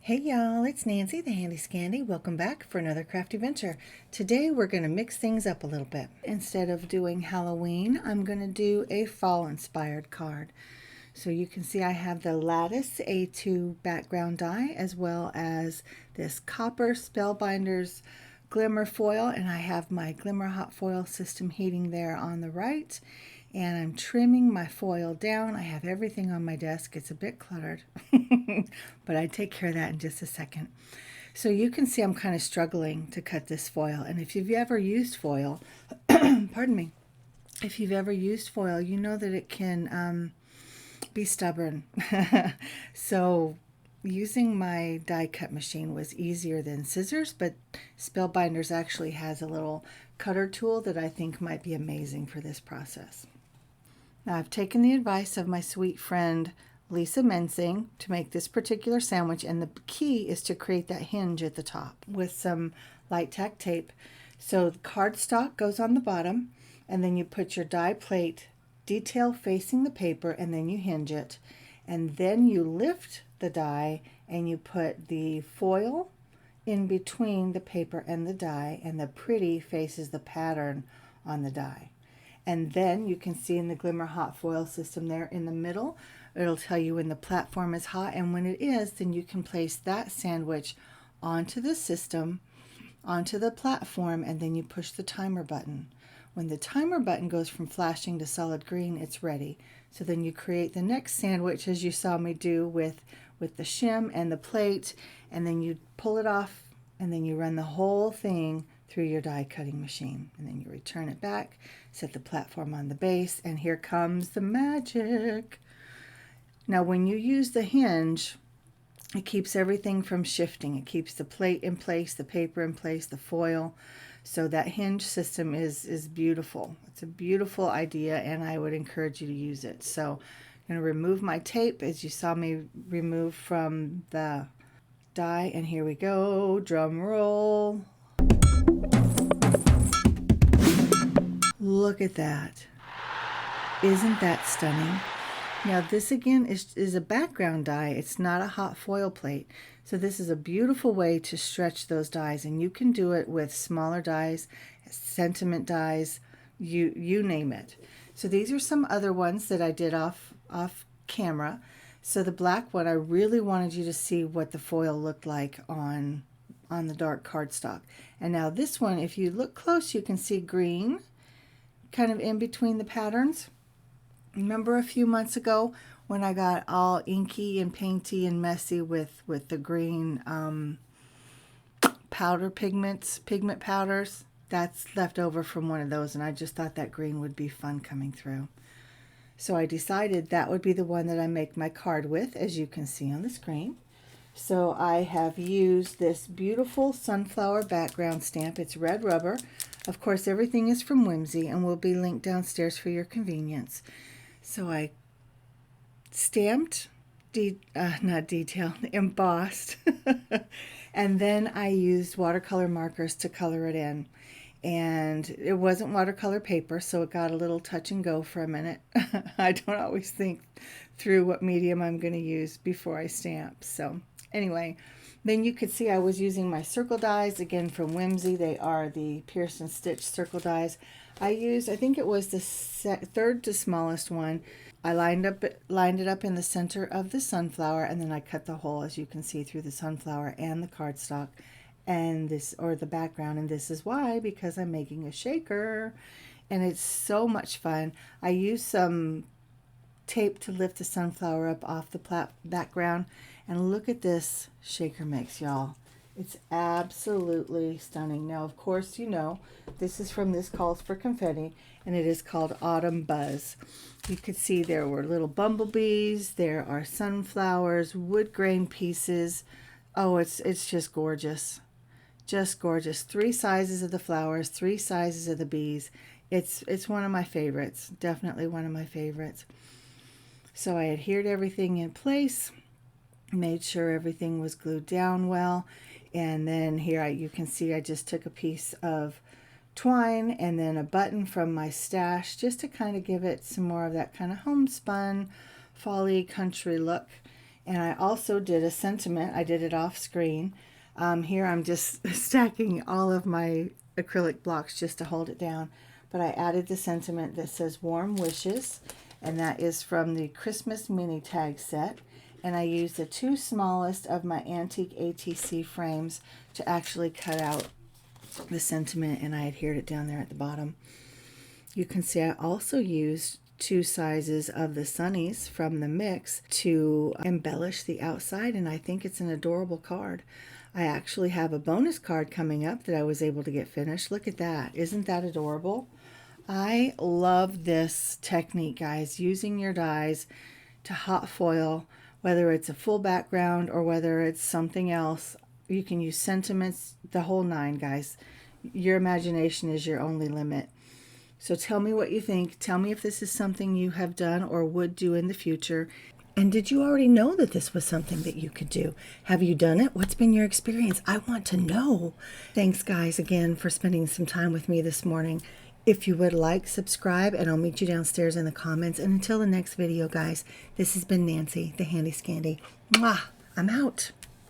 Hey y'all, it's Nancy the Handy Scandy. Welcome back for another crafty venture. Today we're going to mix things up a little bit. Instead of doing Halloween, I'm going to do a fall inspired card. So you can see I have the Lattice A2 Background Die as well as this copper Spellbinders Glimmer foil, and I have my Glimmer hot foil system heating there on the right, and I'm trimming my foil down. I have everything on my desk. It's a bit cluttered, but I take care of that in just a second. So you can see I'm kind of struggling to cut this foil, and if you've ever used foil, pardon me, if you've ever used foil, you know that it can be stubborn. So using my die cut machine was easier than scissors, but Spellbinders actually has a little cutter tool that I think might be amazing for this process. Now I've taken the advice of my sweet friend Lisa Mensing to make this particular sandwich, and the key is to create that hinge at the top with some light tack tape. So the cardstock goes on the bottom, and then you put your die plate detail facing the paper, and then you hinge it, and then you lift the die and you put the foil in between the paper and the die, and the pretty faces the pattern on the die. And then you can see in the Glimmer hot foil system there in the middle, it'll tell you when the platform is hot, and when it is, then you can place that sandwich onto the system, onto the platform, and then you push the timer button. When the timer button goes from flashing to solid green, it's ready. So then you create the next sandwich as you saw me do with the shim and the plate, and then you pull it off, and then you run the whole thing through your die cutting machine, and then you return it back, set the platform on the base, and here comes the magic. Now when you use the hinge, it keeps everything from shifting. It keeps the plate in place, the paper in place, the foil. So that hinge system is beautiful. It's a beautiful idea, and I would encourage you to use it. So I'm going to remove my tape as you saw me remove from the die, and here we go. Drum roll. Look at that. Isn't that stunning? Now this again is a background die. It's not a hot foil plate. So this is a beautiful way to stretch those dies, and you can do it with smaller dies, sentiment dies, you name it. So these are some other ones that I did off camera. So the black one, I really wanted you to see what the foil looked like on the dark cardstock. And now this one, if you look close, you can see green kind of in between the patterns. Remember a few months ago when I got all inky and painty and messy with the green pigment powders? That's left over from one of those, and I just thought that green would be fun coming through. So I decided that would be the one that I make my card with, as you can see on the screen. So I have used this beautiful sunflower background stamp. It's red rubber. Of course, everything is from Whimsy and will be linked downstairs for your convenience. So I stamped, not detailed, embossed, and then I used watercolor markers to color it in. And it wasn't watercolor paper, so it got a little touch and go for a minute. I don't always think through what medium I'm going to use before I stamp. So anyway, then you could see I was using my circle dies, again from Whimsy. They are the Pierce and Stitch circle dies. I think it was the third to smallest one. I lined it up in the center of the sunflower, and then I cut the hole, as you can see, through the sunflower and the cardstock, and the background. And this is why, because I'm making a shaker, and it's so much fun. I used some tape to lift the sunflower up off the background, and look at this shaker mix, y'all. It's absolutely stunning. Now, of course, you know, this is from This Calls for Confetti, and it is called Autumn Buzz. You could see there were little bumblebees, there are sunflowers, wood grain pieces. Oh, it's just gorgeous. Just gorgeous. 3 sizes of the flowers, 3 sizes of the bees. It's one of my favorites. Definitely one of my favorites. So I adhered everything in place, made sure everything was glued down well, and then here you can see I just took a piece of twine and then a button from my stash just to kind of give it some more of that kind of homespun, fall-y country look. And I also did a sentiment. I did it off screen. Here I'm just stacking all of my acrylic blocks just to hold it down. But I added the sentiment that says Warm Wishes, and that is from the Christmas mini tag set. And I used the 2 smallest of my antique ATC frames to actually cut out the sentiment, and I adhered it down there at the bottom. You can see I also used 2 sizes of the Sunnies from the mix to embellish the outside, and I think it's an adorable card. I actually have a bonus card coming up that I was able to get finished. Look at that. Isn't that adorable? I love this technique, guys, using your dies to hot foil, whether it's a full background or whether it's something else. You can use sentiments, the whole 9, guys. Your imagination is your only limit. So tell me what you think. Tell me if this is something you have done or would do in the future. And did you already know that this was something that you could do? Have you done it? What's been your experience? I want to know. Thanks, guys, again for spending some time with me this morning. If you would like, subscribe, and I'll meet you downstairs in the comments. And until the next video, guys, this has been Nancy, the Handy Scandy. Mwah! I'm out.